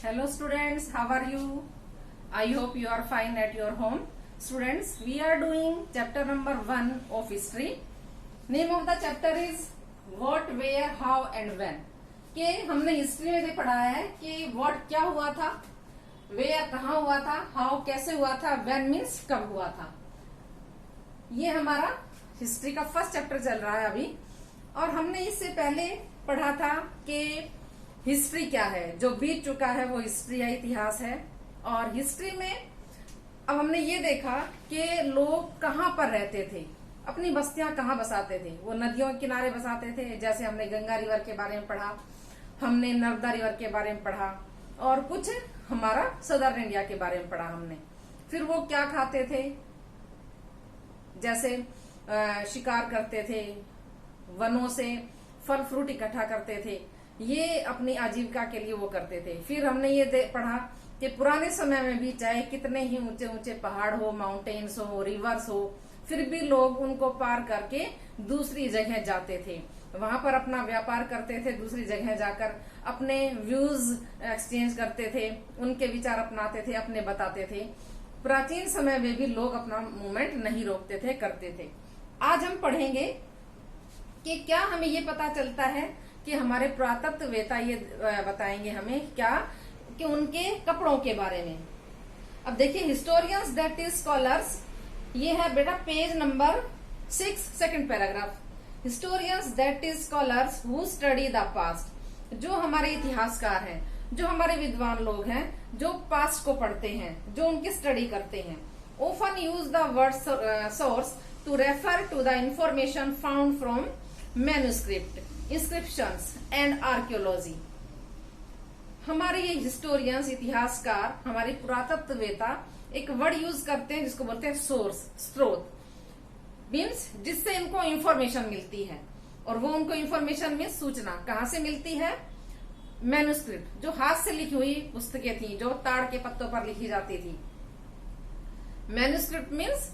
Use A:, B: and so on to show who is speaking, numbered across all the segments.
A: Hello students, how are you? I hope you are fine at your home. Students, we are doing chapter number 1 of history. Name of the chapter is what, where, how and when. कि हमने history में भी पढ़ा है कि what क्या हुआ था, where कहाँ हुआ था, how कैसे हुआ था, when means कब हुआ था. ये हमारा हिस्ट्री का फर्स्ट चैप्टर चल रहा है अभी. और हमने इससे पहले पढ़ा था कि हिस्ट्री क्या है, जो बीत चुका है वो हिस्ट्री है, इतिहास है. और हिस्ट्री में अब हमने ये देखा कि लोग कहाँ पर रहते थे, अपनी बस्तियां कहाँ बसाते थे. वो नदियों के किनारे बसाते थे, जैसे हमने गंगा रिवर के बारे में पढ़ा, हमने नर्मदा रिवर के बारे में पढ़ा, और कुछ हमारा सदर्न इंडिया के बारे में पढ़ा हमने. फिर वो क्या खाते थे, जैसे शिकार करते थे, वनों से फल फ्रूट इकट्ठा करते थे, ये अपनी आजीविका के लिए वो करते थे. फिर हमने ये पढ़ा कि पुराने समय में भी चाहे कितने ही ऊंचे ऊंचे पहाड़ हो, माउंटेन्स हो, रिवर्स हो, फिर भी लोग उनको पार करके दूसरी जगह जाते थे, वहां पर अपना व्यापार करते थे, दूसरी जगह जाकर अपने व्यूज एक्सचेंज करते थे, उनके विचार अपनाते थे, अपने बताते थे. प्राचीन समय में भी लोग अपना मूवमेंट नहीं रोकते थे, करते थे. आज हम पढ़ेंगे कि क्या हमें ये पता चलता है कि हमारे पुरातत्ववेता ये बताएंगे हमें क्या कि उनके कपड़ों के बारे में. अब देखिए, हिस्टोरियंस दैट इज स्कॉलर्स, ये है बेटा page number 6 second paragraph. Historians that is scholars who study the past, जो हमारे इतिहासकार हैं, जो हमारे विद्वान लोग हैं, जो पास्ट को पढ़ते हैं, जो उनकी स्टडी करते हैं. Often use the word source to refer to the information found from manuscript, inscriptions and archaeology. हमारे ये हिस्टोरियंस, इतिहासकार, हमारे पुरातत्ववेता एक वर्ड यूज करते हैं जिसको बोलते हैं सोर्स, स्रोत. मीन्स जिससे इनको इंफॉर्मेशन मिलती है, और वो उनको इंफॉर्मेशन में सूचना कहाँ से मिलती है. मैन्युस्क्रिप्ट, जो हाथ से लिखी हुई पुस्तकें थी, जो ताड़ के पत्तों पर लिखी जाती थी. मैन्युस्क्रिप्ट मीन्स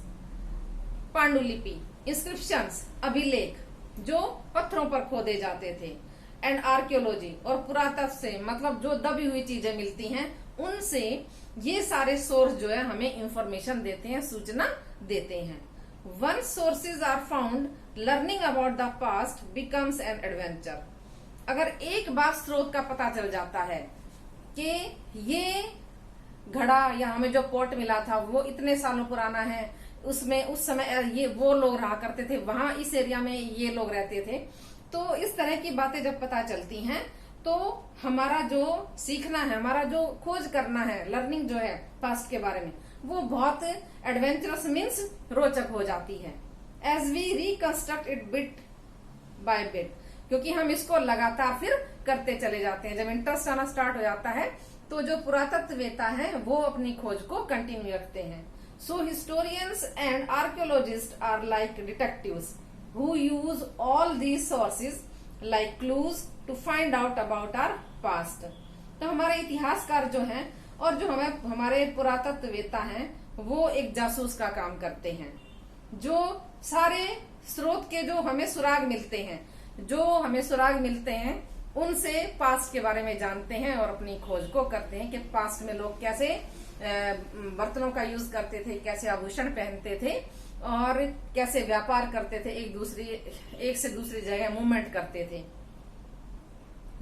A: पांडुलिपि. इंस्क्रिप्शंस, अभिलेख, जो पत्थरों पर खोदे जाते थे. एंड आर्कियोलॉजी, और पुरातत्व से मतलब जो दबी हुई चीजें मिलती हैं उनसे. ये सारे सोर्स जो है हमें इंफॉर्मेशन देते हैं, सूचना देते हैं. One sources are found, learning about the past becomes an adventure. अगर एक बार स्रोत का पता चल जाता है कि ये घड़ा या हमें जो पोर्ट मिला था वो इतने सालों पुराना है, उसमें उस समय ये वो लोग रहा करते थे, वहां इस एरिया में ये लोग रहते थे, तो इस तरह की बातें जब पता चलती हैं तो हमारा जो सीखना है, हमारा जो खोज करना है, लर्निंग जो है पास्ट के बारे में, वो बहुत एडवेंचरस मीन्स रोचक हो जाती है. As we reconstruct it bit by bit, क्योंकि हम इसको लगातार फिर करते चले जाते हैं. जब इंटरेस्ट आना स्टार्ट हो जाता है तो जो पुरातत्ववेता है वो अपनी खोज को कंटिन्यू रखते हैं. So historians and archaeologists are like detectives who use all these sources like clues to find out about our past. तो हमारे इतिहासकार जो हैं और जो हमारे पुरातत्ववेता हैं वो एक जासूस का काम करते हैं, जो सारे स्रोत के जो हमें सुराग मिलते हैं उनसे पास्ट के बारे में जानते हैं और अपनी खोज को करते हैं कि पास्ट में लोग कैसे बर्तनों का यूज करते थे, कैसे आभूषण पहनते थे, और कैसे व्यापार करते थे, एक से दूसरी जगह मूवमेंट करते थे.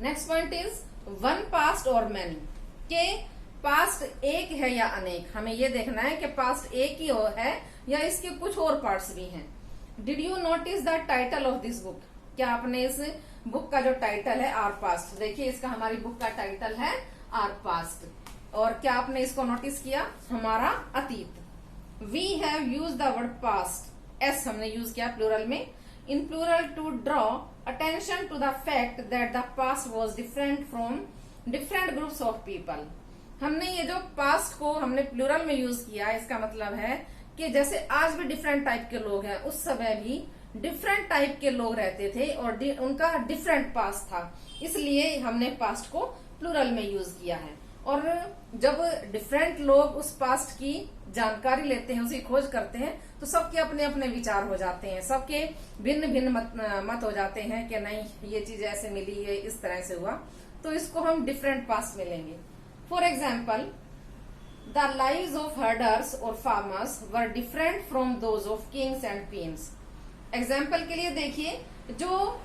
A: Next point is one past और मैनी, के पास्ट एक है या अनेक. हमें ये देखना है कि पास्ट एक ही है या इसके कुछ और पार्ट्स भी हैं. Did you notice the title of this book, क्या आपने इस बुक का जो टाइटल है आर पास्ट, देखिए इसका हमारी बुक का टाइटल है आर पास्ट, और क्या आपने इसको नोटिस किया, हमारा अतीत. We have use the word past, as हमने यूज किया प्लूरल में, in plural to draw attention to the fact that the past was different from different groups of people. हमने ये जो पास्ट को हमने प्लूरल में यूज किया, इसका मतलब है कि जैसे आज भी डिफरेंट टाइप के लोग हैं, उस समय भी डिफरेंट टाइप के लोग रहते थे और उनका डिफरेंट पास्ट था, इसलिए हमने पास्ट को प्लूरल में यूज किया है. और जब डिफरेंट लोग उस पास्ट की जानकारी लेते हैं, उसकी खोज करते हैं, तो सबके अपने अपने विचार हो जाते हैं, सबके भिन्न भिन्न मत हो जाते हैं कि नहीं ये चीज ऐसे मिली, ये इस तरह से हुआ, तो इसको हम डिफरेंट पास्ट में लेंगे. For example, the lives of herders और farmers were different from those of kings and queens. Example के लिए देखिए, जो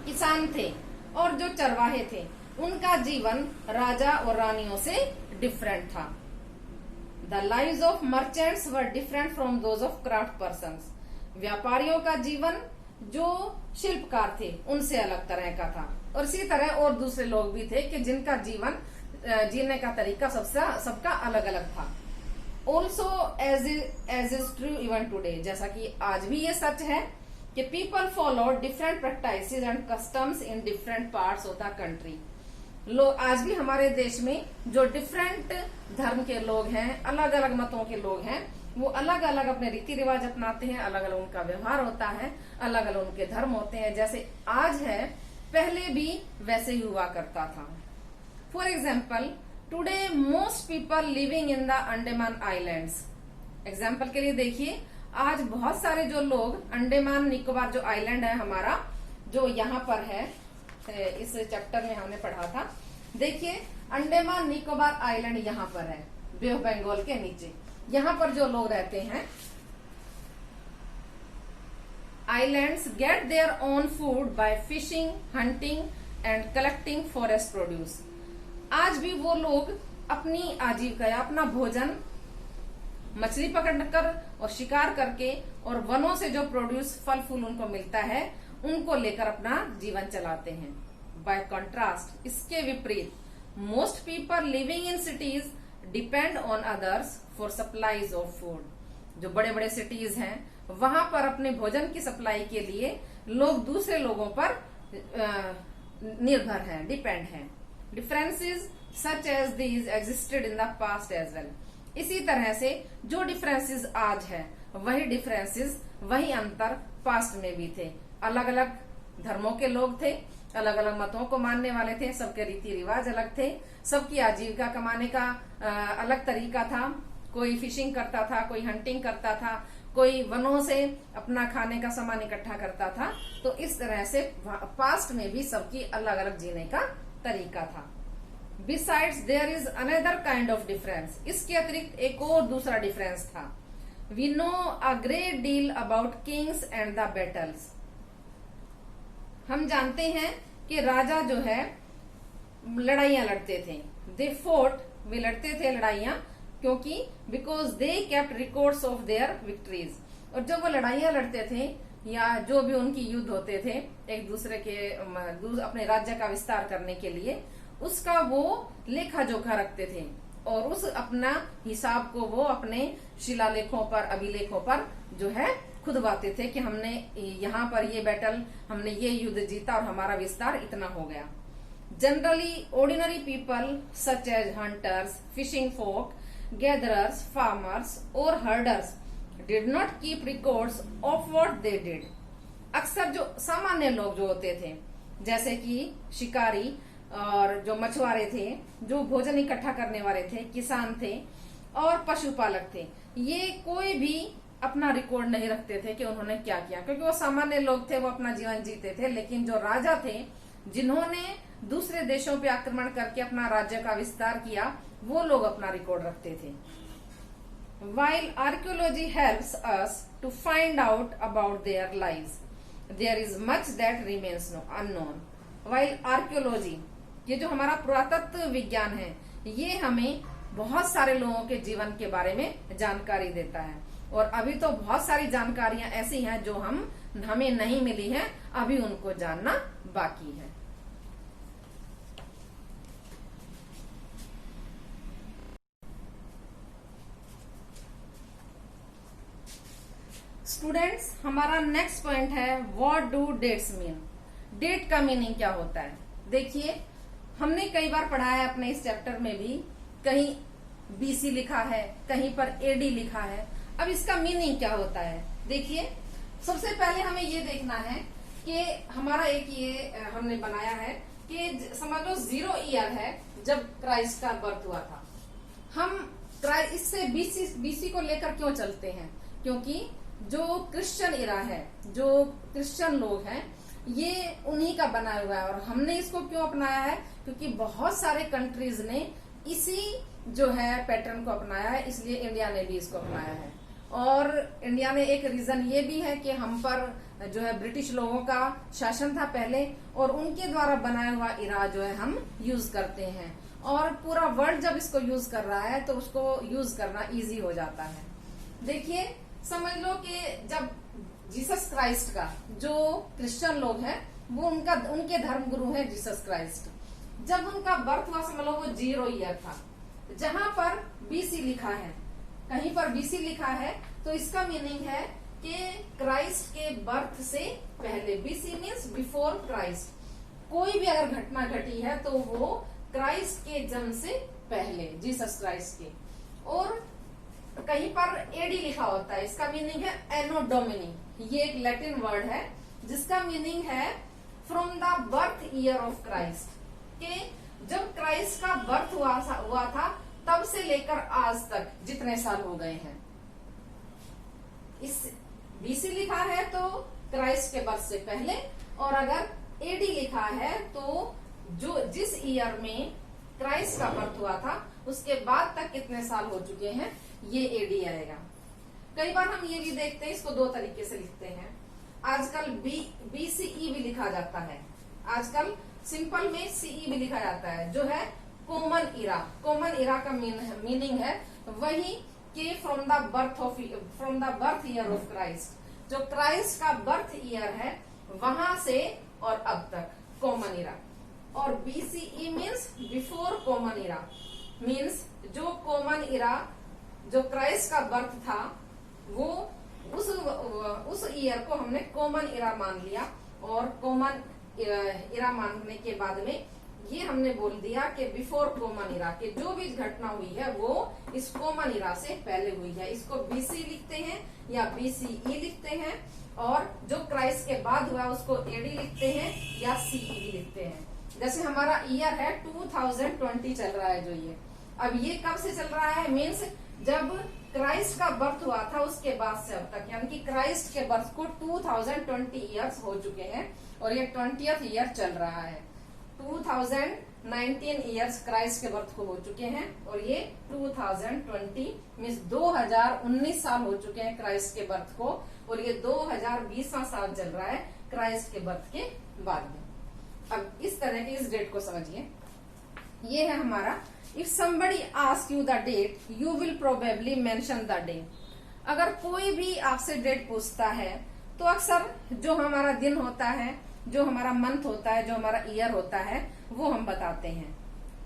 A: किसान थे और जो चरवाहे थे, उनका जीवन राजा और रानियों से डिफरेंट था। The lives of merchants were different from those of craft persons. व्यापारियों का जीवन जो शिल्पकार थे उनसे अलग तरह का था। और इसी तरह और दूसरे लोग भी थे कि जिनका जीवन जीने का तरीका सबका अलग अलग था। Also as is true even today, जैसा कि आज भी ये सच है कि people follow different practices and customs in different parts of the country. लोग आज भी हमारे देश में जो डिफरेंट धर्म के लोग हैं, अलग अलग मतों के लोग हैं, वो अलग अलग अपने रीति रिवाज अपनाते हैं, अलग अलग उनका व्यवहार होता है, अलग अलग उनके धर्म होते हैं। जैसे आज है, पहले भी वैसे ही हुआ करता था। For example, today most people living in the Andaman islands. Example के लिए देखिए, आज बहुत सारे जो लोग अंडमान निकोबार जो आइलैंड है हमारा, जो यहाँ पर है, इस चैप्टर में हमने पढ़ा था। देखिए, अंडमान निकोबार आइलैंड यहाँ पर है, बे ऑफ बंगाल के नीचे। यहाँ पर जो लोग रहते हैं, islands get their own food by fishing, hunting and collecting forest produce. आज भी वो लोग अपनी आजीविका या अपना भोजन मछली पकड़कर और शिकार करके और वनों से जो प्रोड्यूस फल फूल उनको मिलता है, उनको लेकर अपना जीवन चलाते हैं। बाय कॉन्ट्रास्ट, इसके विपरीत, most people living in cities depend on others for supplies of food. जो बड़े बड़े सिटीज हैं, वहां पर अपने भोजन की सप्लाई के लिए लोग दूसरे लोगों पर निर्भर हैं, डिपेंड हैं। Differences such as these existed in the past as well. इसी तरह से जो डिफरेंसेस आज है, वही डिफरेंसेस, वही अंतर पास्ट में भी थे। अलग अलग धर्मों के लोग थे, अलग अलग मतों को मानने वाले थे, सबके रीति रिवाज अलग थे, सबकी आजीविका कमाने का अलग तरीका था। कोई फिशिंग करता था, कोई हंटिंग करता था, कोई वनों से अपना खाने का सामान इकट्ठा करता था। तो इस तरह से पास्ट में भी सबकी अलग अलग जीने का तरीका था। Besides there is another kind of difference. इसके अतिरिक्त एक और दूसरा डिफरेंस था। We know a great deal about kings and the battles. हम जानते हैं कि राजा जो है लड़ाइयां लड़ते थे। दे फोर्ट, वे लड़ते थे लड़ाइयां, क्योंकि because they kept records of their victories. और जब वो लड़ाइयां लड़ते थे या जो भी उनकी युद्ध होते थे एक दूसरे के अपने राज्य का विस्तार करने के लिए, उसका वो लेखा जोखा रखते थे और उस अपना हिसाब को वो अपने शिलालेखों पर, अभिलेखों पर जो है खुदवाते थे कि हमने यहाँ पर ये बैटल, हमने ये युद्ध जीता और हमारा विस्तार इतना हो गया। Generally ordinary people such as hunters, fishing folk, gatherers, farmers और herders did not keep records of what they did. अक्सर जो सामान्य लोग जो होते थे, जैसे कि शिकारी और जो मछुआरे थे, जो भोजन इकट्ठा करने वाले थे, किसान थे और पशुपालक थे, ये कोई भी अपना रिकॉर्ड नहीं रखते थे कि उन्होंने क्या किया, क्योंकि वो सामान्य लोग थे, वो अपना जीवन जीते थे। लेकिन जो राजा थे, जिन्होंने दूसरे देशों पे आक्रमण करके अपना राज्य का विस्तार किया, वो लोग अपना रिकॉर्ड रखते थे। While archaeology helps us to find out about their lives, there is much that remains unknown. While archaeology, ये जो हमारा पुरातत्व विज्ञान है, ये हमें बहुत सारे लोगों के जीवन के बारे में जानकारी देता है। और अभी तो बहुत सारी जानकारियां ऐसी हैं जो हमें नहीं मिली हैं, अभी उनको जानना बाकी है। स्टूडेंट्स, हमारा नेक्स्ट पॉइंट है what do dates mean. Date का मीनिंग क्या होता है? देखिए, हमने कई बार पढ़ा है अपने इस चैप्टर में भी, कहीं बीसी लिखा है, कहीं पर एडी लिखा है। अब इसका मीनिंग क्या होता है? देखिए, सबसे पहले हमें ये देखना है कि हमारा एक ये हमने बनाया है कि समझ लो 0 ईयर है जब क्राइस्ट का बर्थ हुआ था। हम इससे बीसी को लेकर क्यों चलते हैं? क्योंकि जो क्रिश्चियन इरा है, जो क्रिश्चियन लोग हैं, ये उन्हीं का बनाया हुआ है। और हमने इसको क्यों अपनाया है? क्योंकि बहुत सारे कंट्रीज ने इसी जो है पैटर्न को अपनाया है, इसलिए इंडिया ने भी इसको अपनाया है। और इंडिया में एक रीजन ये भी है कि हम पर जो है ब्रिटिश लोगों का शासन था पहले, और उनके द्वारा बनाया हुआ इरा जो है हम यूज करते हैं, और पूरा वर्ल्ड जब इसको यूज कर रहा है तो उसको यूज करना इजी हो जाता है। देखिए, समझ लो कि जब जीसस क्राइस्ट का, जो क्रिश्चियन लोग हैं वो उनके धर्म गुरु है जीसस क्राइस्ट, जब उनका बर्थ हुआ समझ लो वो 0 ईयर था। जहां पर बीसी लिखा है, कहीं पर बीसी लिखा है तो इसका मीनिंग है कि क्राइस्ट के बर्थ से पहले। BC means before Christ. कोई भी अगर घटना घटी है तो वो क्राइस्ट के जन्म से पहले, जीसस क्राइस्ट के। और कहीं पर एडी लिखा होता है, इसका मीनिंग है एनो डोमिनी। ये एक लैटिन वर्ड है जिसका मीनिंग है from the birth year of Christ, के जब क्राइस्ट का बर्थ हुआ था तब से लेकर आज तक जितने साल हो गए हैं। इस बीसी लिखा है तो क्राइस्ट के बर्थ से पहले, और अगर एडी लिखा है तो जिस ईयर में क्राइस्ट का बर्थ हुआ था उसके बाद तक कितने साल हो चुके हैं, ये एडी आएगा। कई बार हम ये भी देखते हैं, इसको 2 तरीके से लिखते हैं। आजकल बीसीई भी लिखा जाता है, आजकल सिंपल में सीई भी लिखा जाता है, जो है कॉमन इरा। कॉमन इरा का मीनिंग है वही कि from the birth year of Christ, जो क्राइस्ट का बर्थ ईयर है वहां से और अब तक कॉमन इरा। और बीसीई मीन्स बिफोर कॉमन इरा, मीन्स जो कॉमन इरा, जो क्राइस्ट का बर्थ था वो उस ईयर को हमने कॉमन इरा मान लिया, और कॉमन इरा मानने के बाद में ये हमने बोल दिया कि बिफोर कॉमन इरा, के जो भी घटना हुई है वो इस कॉमन इरा से पहले हुई है। इसको बीसी लिखते हैं या बीसीई लिखते हैं, और जो क्राइस्ट के बाद हुआ उसको एडी लिखते हैं या सीई लिखते हैं। जैसे हमारा ईयर है 2020 चल रहा है, जो ये अब ये कब से चल रहा है, मीन्स जब क्राइस्ट का बर्थ हुआ था उसके बाद से अब तक, यानी कि क्राइस्ट के बर्थ को 2020 ईयर्स हो चुके हैं, और ये 20th ईयर चल रहा है। 2019 ईयर्स क्राइस्ट के बर्थ को हो चुके हैं, और ये 2020 मीन्स 2019 साल हो चुके हैं क्राइस्ट के बर्थ को, और ये 2020वां साल चल रहा है क्राइस्ट के बर्थ के बाद में। अब इस तरह के इस डेट को समझिए। ये है हमारा if somebody ask you the date, you will probably mention the day। अगर कोई भी आपसे डेट पूछता है तो अक्सर जो हमारा दिन होता है, जो हमारा मंथ होता है, जो हमारा ईयर होता है, वो हम बताते हैं।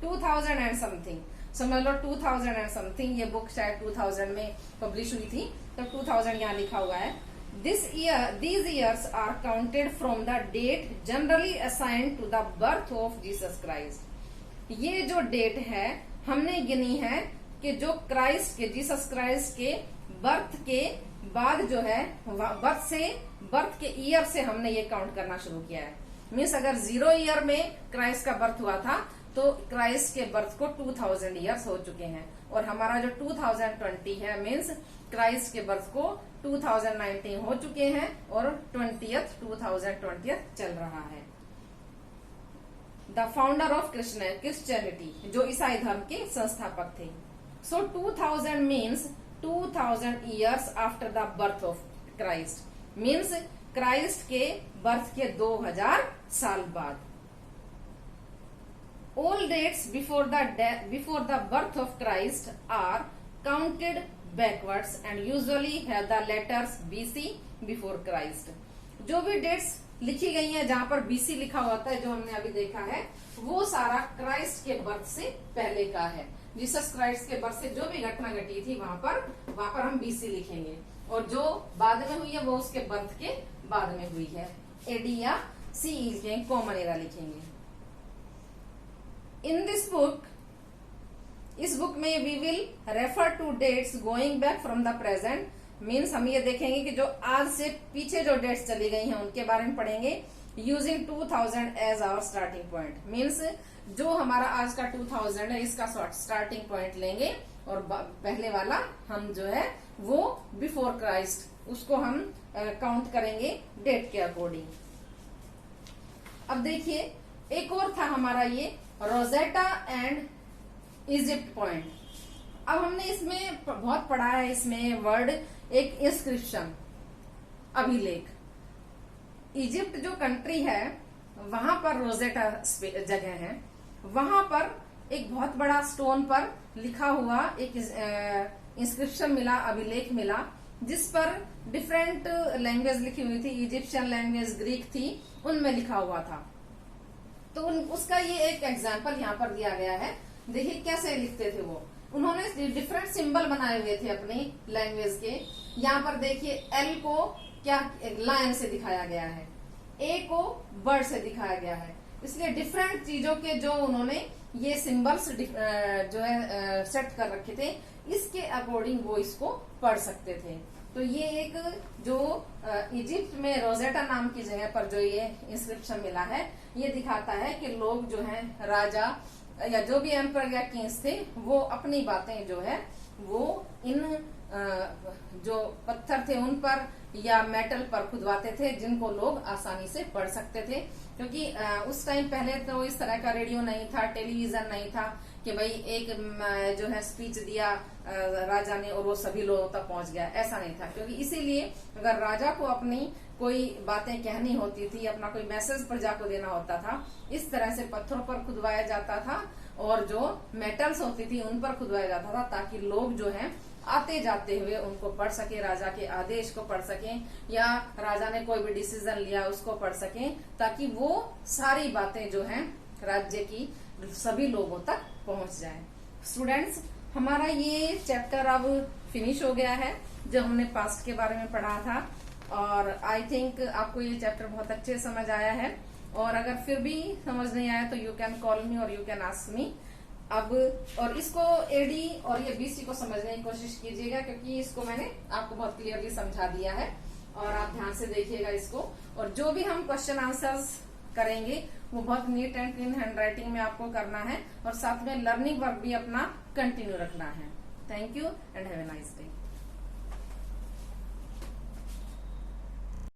A: 2000 एंड समथिंग, समझ लो 2000 एंड समथिंग, ये बुक शायद 2000 में पब्लिश हुई थी, तो 2000 यहाँ लिखा हुआ है। These years are counted from the date generally assigned to the birth of Jesus Christ। ये जो डेट है हमने गिनी है कि जो क्राइस्ट के, जीसस क्राइस्ट के बर्थ के बाद जो है, बर्थ के ईयर से हमने ये काउंट करना शुरू किया है। मीन्स अगर 0 ईयर में क्राइस्ट का बर्थ हुआ था तो क्राइस्ट के बर्थ को 2000 ईयर्स हो चुके हैं, और हमारा जो 2020 है मीन्स क्राइस्ट के बर्थ को 2019 हो चुके हैं, और 2020 चल रहा है। द फाउंडर ऑफ क्रिश्चियनिटी, जो ईसाई धर्म के संस्थापक थे। So 2000 means 2000 years after the birth of Christ, means Christ के बर्थ के 2000 साल बाद। All dates before the birth of Christ are counted backwards and usually have the letters BC before Christ. जो भी डेट्स लिखी गई हैं जहां पर बीसी लिखा होता है, जो हमने अभी देखा है, वो सारा क्राइस्ट के बर्थ से पहले का है। जीसस क्राइस्ट के बर्थ से जो भी घटना घटी थी वहां पर हम बीसी लिखेंगे, और जो बाद में हुई है वो उसके बर्थ के बाद में हुई है। एडी या सीई लिखेंगे, कॉमन एरा लिखेंगे। इन दिस बुक, इस बुक में we will refer to dates going back from the present, means हम ये देखेंगे कि जो आज से पीछे जो डेट्स चली गई हैं उनके बारे में पढ़ेंगे। Using 2000 as our starting point, means जो हमारा आज का 2000 है इसका स्टार्टिंग पॉइंट लेंगे, और पहले वाला हम जो है वो बिफोर क्राइस्ट, उसको हम काउंट करेंगे डेट के अकॉर्डिंग। अब देखिए, एक और था हमारा ये रोजेटा एंड इजिप्ट पॉइंट। अब हमने इसमें बहुत पढ़ा है, इसमें वर्ड एक इंस्क्रिप्शन, अभिलेख। इजिप्ट जो कंट्री है वहां पर रोजेटा जगह है, वहां पर एक बहुत बड़ा स्टोन पर लिखा हुआ एक इंस्क्रिप्शन मिला, अभिलेख मिला, जिस पर डिफरेंट लैंग्वेज लिखी हुई थी। इजिप्शियन लैंग्वेज, ग्रीक थी, उनमें लिखा हुआ था। तो उसका ये एक एग्जाम्पल यहाँ पर दिया गया है। देखिए कैसे लिखते थे वो। उन्होंने डिफरेंट सिंबल बनाए हुए थे अपनी लैंग्वेज के। यहाँ पर देखिए एल को क्या लायन से दिखाया गया है, ए को बर्ड से दिखाया गया है। इसलिए डिफरेंट चीजों के जो उन्होंने ये सिंबल्स जो है सेट कर रखे थे, इसके अकॉर्डिंग वो इसको पढ़ सकते थे। तो ये एक जो इजिप्ट में रोजेटा नाम की जगह पर जो ये इंस्क्रिप्शन मिला है, ये दिखाता है कि लोग जो है, राजा या जो भी एम्पर या किंग्स थे, वो अपनी बातें जो है वो इन जो पत्थर थे उन पर या मेटल पर खुदवाते थे, जिनको लोग आसानी से पढ़ सकते थे। क्योंकि उस टाइम पहले तो इस तरह का रेडियो नहीं था, टेलीविजन नहीं था कि भाई एक जो है स्पीच दिया राजा ने और वो सभी लोगों तक पहुंच गया, ऐसा नहीं था। क्योंकि इसीलिए अगर राजा को अपनी कोई बातें कहनी होती थी, अपना कोई मैसेज प्रजा को देना होता था, इस तरह से पत्थरों पर खुदवाया जाता था और जो मेटल्स होती थी उन पर खुदवाया जाता था, ताकि लोग जो है आते जाते हुए उनको पढ़ सके, राजा के आदेश को पढ़ सकें, या राजा ने कोई भी डिसीजन लिया उसको पढ़ सकें, ताकि वो सारी बातें जो हैं राज्य की सभी लोगों तक पहुंच जाए। स्टूडेंट्स, हमारा ये चैप्टर अब फिनिश हो गया है, जो हमने पास्ट के बारे में पढ़ा था। और आई थिंक आपको ये चैप्टर बहुत अच्छे से समझ आया है। और अगर फिर भी समझ नहीं आया तो यू कैन कॉल मी और यू कैन आस्क मी। अब और इसको एडी और ये बीसी को समझने की कोशिश कीजिएगा, क्योंकि इसको मैंने आपको बहुत क्लियरली समझा दिया है, और आप ध्यान से देखिएगा इसको। और जो भी हम क्वेश्चन आंसर्स करेंगे वो बहुत नीट एंड क्लीन हैंडराइटिंग में आपको करना है, और साथ में लर्निंग वर्क भी अपना कंटिन्यू रखना है। Thank you and have a nice day.